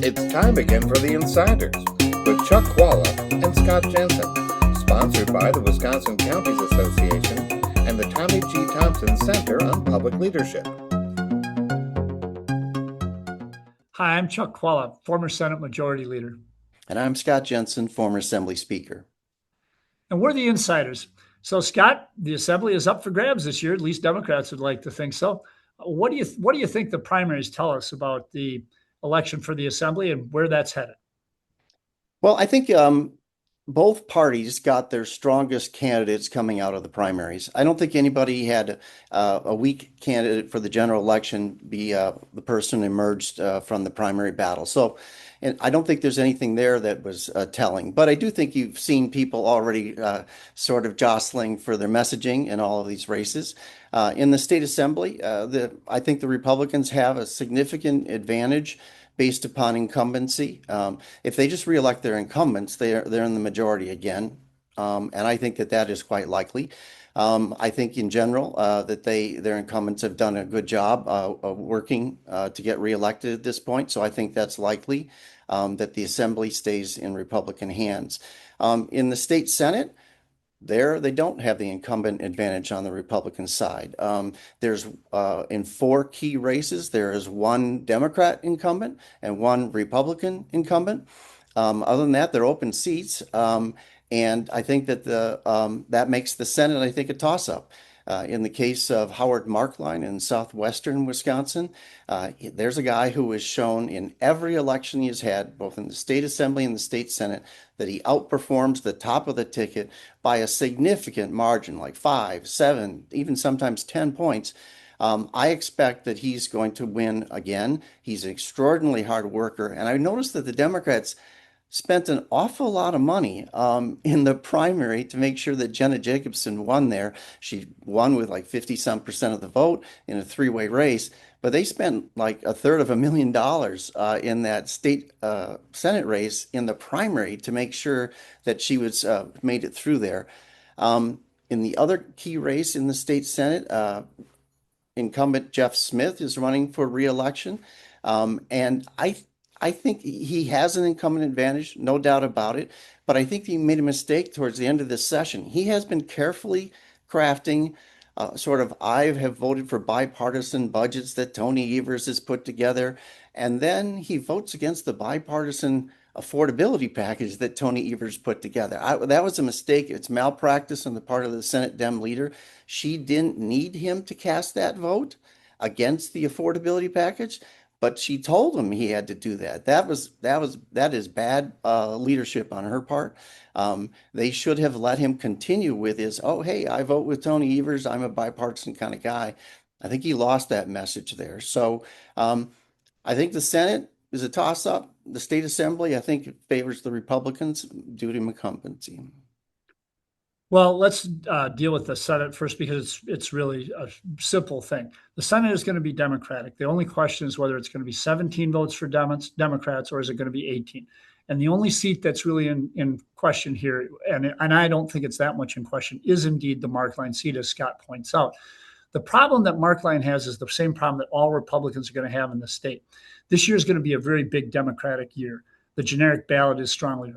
It's time again for the Insiders with Chuck Chvala and Scott Jensen, sponsored by the Wisconsin Counties Association and the Tommy G. Thompson Center on Public Leadership. Hi, I'm Chuck Chvala, former Senate Majority Leader. And I'm Scott Jensen, former Assembly Speaker. And we're the Insiders. So, Scott, the Assembly is up for grabs this year. At least Democrats would like to think so. What do you think the primaries tell us about the election for the Assembly and where that's headed? Well, I think both parties got their strongest candidates coming out of the primaries. I don't think anybody had a weak candidate for the general election be the person emerged from the primary battle. So, and I don't think there's anything there that was telling. But I do think you've seen people already sort of jostling for their messaging in all of these races. In the state assembly, I think the Republicans have a significant advantage based upon incumbency. If they just reelect their incumbents, they're in the majority again. And I think that is quite likely. I think in general that their incumbents have done a good job of working to get reelected at this point. So I think that's likely that the assembly stays in Republican hands. In the state Senate, they don't have the incumbent advantage on the Republican side. There's in 4 key races, there is 1 Democrat incumbent and 1 Republican incumbent. Other than that, they're open seats. And I think that that makes the Senate, I think, a toss-up. In the case of Howard Marklein in southwestern Wisconsin, there's a guy who has shown in every election he has had, both in the state assembly and the state senate, that he outperforms the top of the ticket by a significant margin, like 5, 7, even sometimes 10 points. I expect that he's going to win again. He's an extraordinarily hard worker. And I noticed that the Democrats spent an awful lot of money in the primary to make sure that Jenna Jacobson won there. She won with like 50-some% of the vote in a 3-way race, but they spent like $250,000 in that state Senate race in the primary to make sure that she was made it through there. In the other key race in the state Senate, incumbent Jeff Smith is running for re-election. And I think he has an incumbent advantage, no doubt about it, but I think he made a mistake towards the end of this session. He has been carefully crafting I have voted for bipartisan budgets that Tony Evers has put together, and then he votes against the bipartisan affordability package that Tony Evers put together. That was a mistake. It's malpractice on the part of the Senate Dem leader. She didn't need him to cast that vote against the affordability package, but she told him he had to do that. That is bad leadership on her part. They should have let him continue with his, oh, hey, I vote with Tony Evers. I'm a bipartisan kind of guy. I think he lost that message there. So I think the Senate is a toss-up. The state assembly, I think, favors the Republicans due to incumbency. Well, let's deal with the Senate first because it's really a simple thing. The Senate is going to be Democratic. The only question is whether it's going to be 17 votes for Democrats or is it going to be 18. And the only seat that's really in question here, and I don't think it's that much in question, is indeed the Marklein seat, as Scott points out. The problem that Marklein has is the same problem that all Republicans are going to have in the state. This year is going to be a very big Democratic year. The generic ballot is strongly.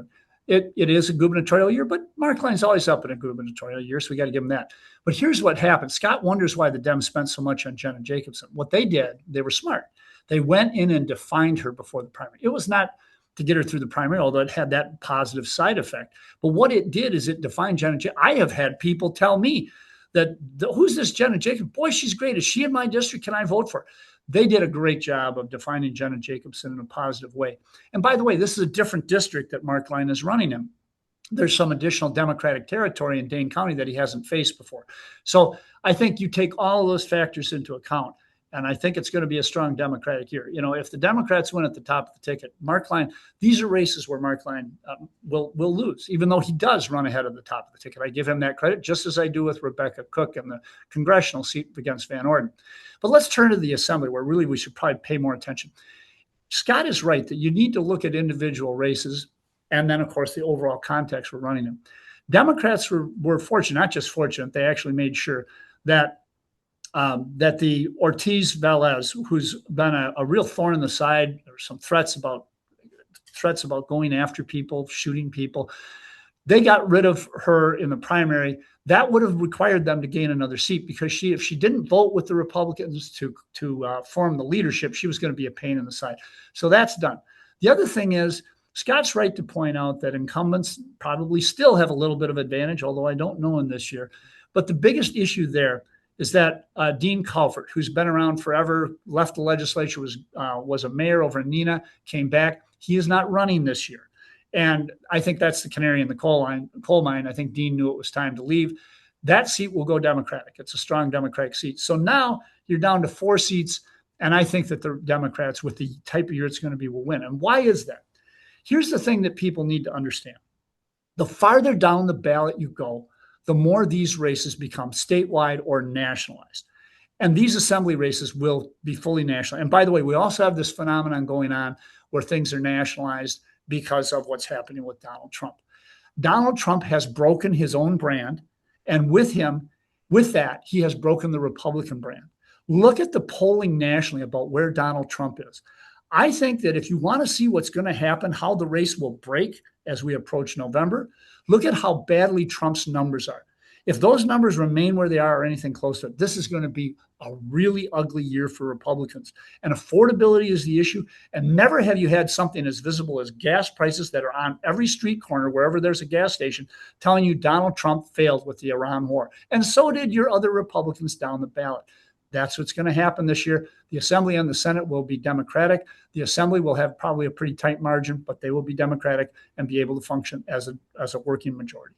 It is a gubernatorial year, but Marklein's always up in a gubernatorial year, so we got to give him that. But here's what happened. Scott wonders why the Dems spent so much on Jenna Jacobson. What they did, they were smart. They went in and defined her before the primary. It was not to get her through the primary, although it had that positive side effect. But what it did is it defined Jenna Jacobson. I have had people tell me that, who's this Jenna Jacobson? Boy, she's great. Is she in my district? Can I vote for her? They did a great job of defining Jenna Jacobson in a positive way. And by the way, this is a different district that Marklein is running in. There's some additional Democratic territory in Dane County that he hasn't faced before. So I think you take all of those factors into account. And I think it's going to be a strong Democratic year. You know, if the Democrats win at the top of the ticket, Marklein, these are races where Marklein will lose, even though he does run ahead of the top of the ticket. I give him that credit, just as I do with Rebecca Cook in the congressional seat against Van Orden. But let's turn to the assembly, where really we should probably pay more attention. Scott is right that you need to look at individual races and then, of course, the overall context we're running in. Democrats were fortunate, not just fortunate, they actually made sure that that the Ortiz Velez, who's been a real thorn in the side, there were some threats about going after people, shooting people. They got rid of her in the primary. That would have required them to gain another seat because if she didn't vote with the Republicans to form the leadership, she was going to be a pain in the side. So that's done. The other thing is, Scott's right to point out that incumbents probably still have a little bit of advantage, although I don't know in this year. But the biggest issue there is that Dean Calvert, who's been around forever, left the legislature, was a mayor over in Neenah, came back. He is not running this year. And I think that's the canary in the coal mine. I think Dean knew it was time to leave. That seat will go Democratic. It's a strong Democratic seat. So now you're down to 4 seats. And I think that the Democrats, with the type of year it's going to be, will win. And why is that? Here's the thing that people need to understand. The farther down the ballot you go, the more these races become statewide or nationalized. And these assembly races will be fully national. And by the way, we also have this phenomenon going on where things are nationalized because of what's happening with Donald Trump. Donald Trump has broken his own brand. And with that, he has broken the Republican brand. Look at the polling nationally about where Donald Trump is. I think that if you want to see what's going to happen, how the race will break as we approach November, look at how badly Trump's numbers are. If those numbers remain where they are or anything close to it, this is going to be a really ugly year for Republicans. And affordability is the issue. And never have you had something as visible as gas prices that are on every street corner, wherever there's a gas station, telling you Donald Trump failed with the Iran war. And so did your other Republicans down the ballot. That's what's going to happen this year. The Assembly and the Senate will be Democratic. The Assembly will have probably a pretty tight margin, but they will be Democratic and be able to function as a working majority.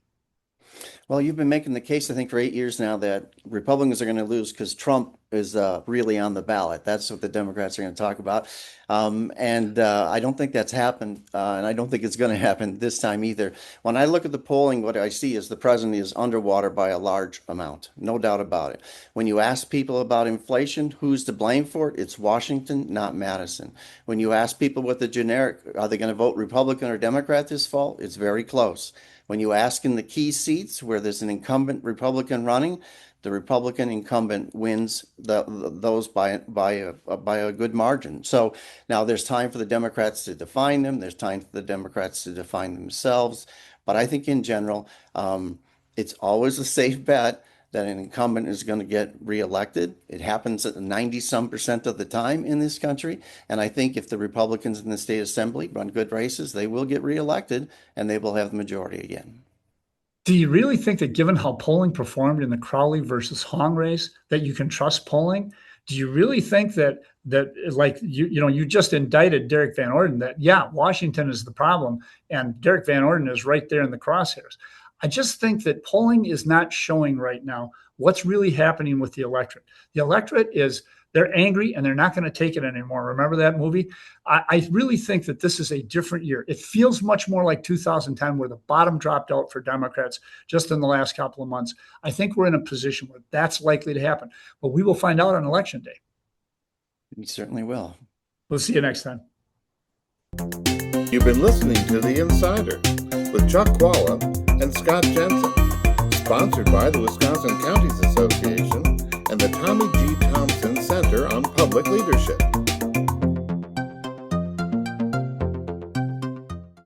Well, you've been making the case, I think, for 8 years now that Republicans are going to lose because Trump is really on the ballot. That's what the Democrats are going to talk about. I don't think that's happened, and I don't think it's going to happen this time either. When I look at the polling, what I see is the president is underwater by a large amount, no doubt about it. When you ask people about inflation, who's to blame for it? It's Washington, not Madison. When you ask people what the generic, are they going to vote Republican or Democrat this fall? It's very close. When you ask in the key seats where there's an incumbent Republican running, the Republican incumbent wins those by a good margin. So now there's time for the Democrats to define them. There's time for the Democrats to define themselves. But I think in general, it's always a safe bet that an incumbent is going to get reelected. It happens at 90-some% of the time in this country. And I think if the Republicans in the state assembly run good races, they will get reelected and they will have the majority again. Do you really think that given how polling performed in the Crowley versus Hong race, that you can trust polling? Do you really think that like you just indicted Derek Van Orden, that, yeah, Washington is the problem and Derek Van Orden is right there in the crosshairs? I just think that polling is not showing right now what's really happening with the electorate. The electorate they're angry and they're not going to take it anymore. Remember that movie? I really think that this is a different year. It feels much more like 2010, where the bottom dropped out for Democrats just in the last couple of months. I think we're in a position where that's likely to happen, but we will find out on Election Day. We certainly will. We'll see you next time. You've been listening to The Insider with Chuck Chvala and Scott Jensen, sponsored by the Wisconsin Counties Association and the Tommy G. Thompson Center on Public Leadership.